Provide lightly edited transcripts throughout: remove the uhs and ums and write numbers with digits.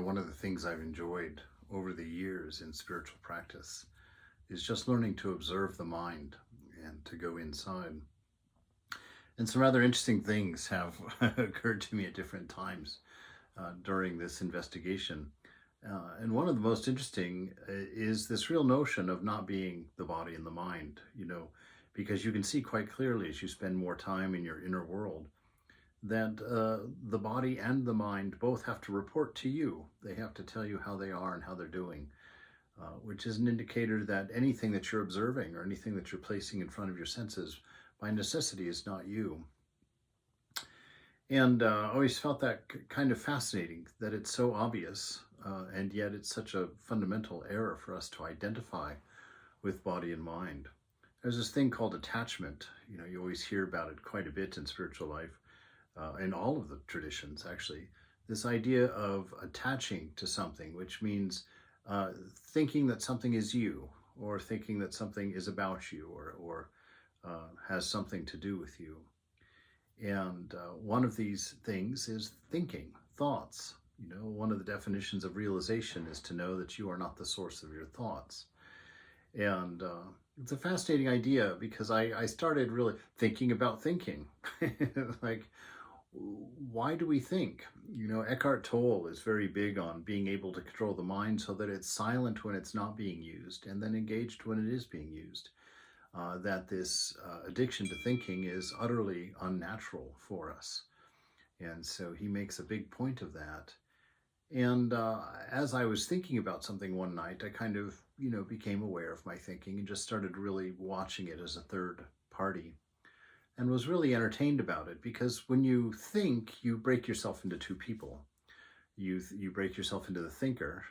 One of the things I've enjoyed over the years in spiritual practice is just learning to observe the mind and to go inside. And some rather interesting things have occurred to me at different times during this investigation. And one of the most interesting is this real notion of not being the body and the mind, because you can see quite clearly as you spend more time in your inner world that the body and the mind both have to report to you. They have to tell you how they are and how they're doing, which is an indicator that anything that you're observing or anything that you're placing in front of your senses by necessity is not you. And I always felt that kind of fascinating, that it's so obvious, and yet it's such a fundamental error for us to identify with body and mind. There's this thing called attachment. You always hear about it quite a bit in spiritual life, in all of the traditions, actually. This idea of attaching to something, which means thinking that something is you, or thinking that something is about you, or has something to do with you. And one of these things is thinking, thoughts. One of the definitions of realization is to know that you are not the source of your thoughts. And it's a fascinating idea because I started really thinking about thinking. Like, why do we think? Eckhart Tolle is very big on being able to control the mind so that it's silent when it's not being used and then engaged when it is being used. That this addiction to thinking is utterly unnatural for us. And so he makes a big point of that. And as I was thinking about something one night, I kind of, became aware of my thinking and just started really watching it as a third party and was really entertained about it, because when you think, you break yourself into two people. You break yourself into the thinker,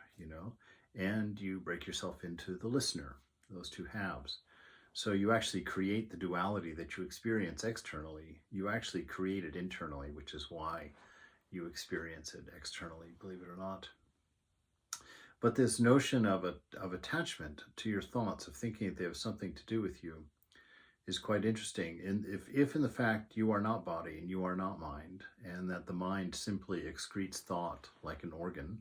and you break yourself into the listener, those two halves. So you actually create the duality that you experience externally. You actually create it internally, which is why you experience it externally, believe it or not. But this notion of attachment to your thoughts, of thinking that they have something to do with you, is quite interesting. And if in the fact you are not body and you are not mind, and that the mind simply excretes thought like an organ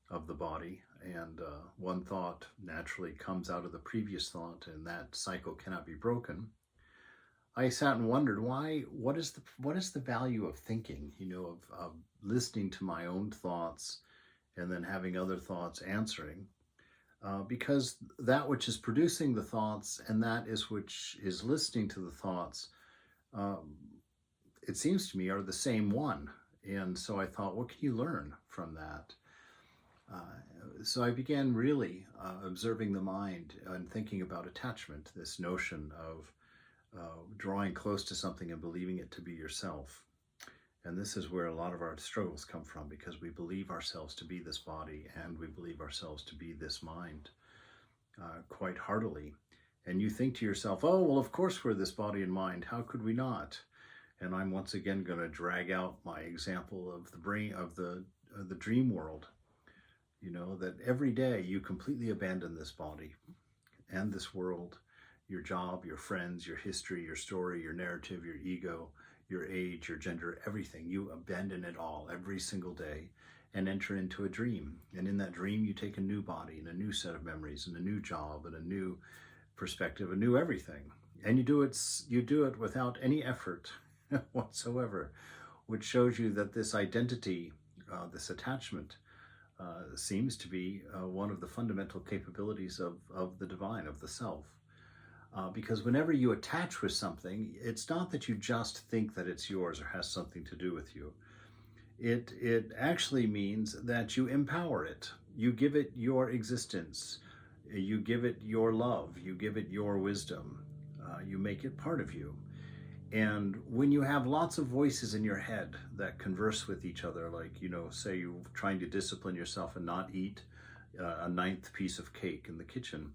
of the body, and one thought naturally comes out of the previous thought, and that cycle cannot be broken. I sat and wondered what is the value of thinking, of listening to my own thoughts and then having other thoughts answering, because that which is producing the thoughts and that is which is listening to the thoughts, it seems to me, are the same one. And so I thought, what can you learn from that? So I began really observing the mind and thinking about attachment, this notion of drawing close to something and believing it to be yourself. And this is where a lot of our struggles come from, because we believe ourselves to be this body and we believe ourselves to be this mind quite heartily. And you think to yourself, oh, well, of course we're this body and mind. How could we not? And I'm once again going to drag out my example of the brain, of the dream world. That every day you completely abandon this body and this world, your job, your friends, your history, your story, your narrative, your ego, your age, your gender, everything. You abandon it all every single day and enter into a dream. And in that dream, you take a new body and a new set of memories and a new job and a new perspective, a new everything. And you do it without any effort whatsoever, which shows you that this identity, this attachment, seems to be one of the fundamental capabilities of the divine, of the self. Because whenever you attach with something, it's not that you just think that it's yours or has something to do with you. It actually means that you empower it. You give it your existence. You give it your love. You give it your wisdom. You make it part of you. And when you have lots of voices in your head that converse with each other, like, say you're trying to discipline yourself and not eat a ninth piece of cake in the kitchen,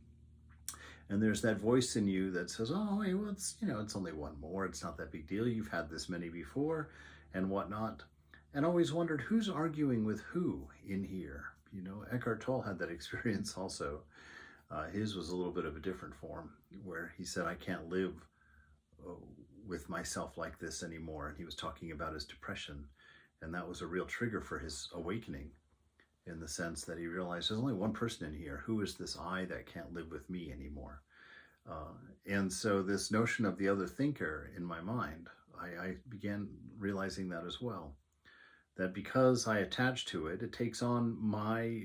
and there's that voice in you that says, oh, hey, well, it's only one more. It's not that big deal. You've had this many before and whatnot. And I always wondered, who's arguing with who in here? Eckhart Tolle had that experience also. His was a little bit of a different form, where he said, I can't live with myself like this anymore. And he was talking about his depression. And that was a real trigger for his awakening. in the sense that he realized there's only one person in here. Who is this I that can't live with me anymore? Uh, and so this notion of the other thinker in my mind, I began realizing that as well. That because I attach to it, it takes on my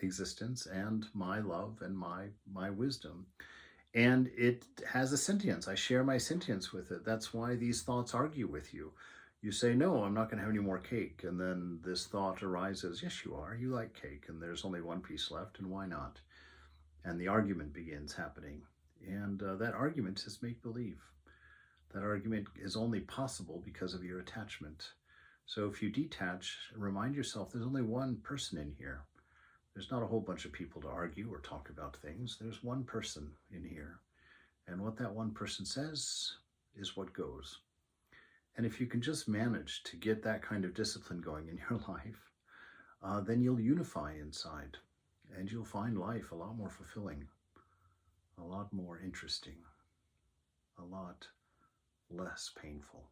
existence and my love and my wisdom, and it has a sentience. I share my sentience with it. That's why these thoughts argue with you. You say, no, I'm not going to have any more cake. And then this thought arises, yes, you are. You like cake, and there's only one piece left, and why not? And the argument begins happening. And that argument is make believe. That argument is only possible because of your attachment. So if you detach, remind yourself there's only one person in here. There's not a whole bunch of people to argue or talk about things. There's one person in here. And what that one person says is what goes. And if you can just manage to get that kind of discipline going in your life, then you'll unify inside and you'll find life a lot more fulfilling, a lot more interesting, a lot less painful.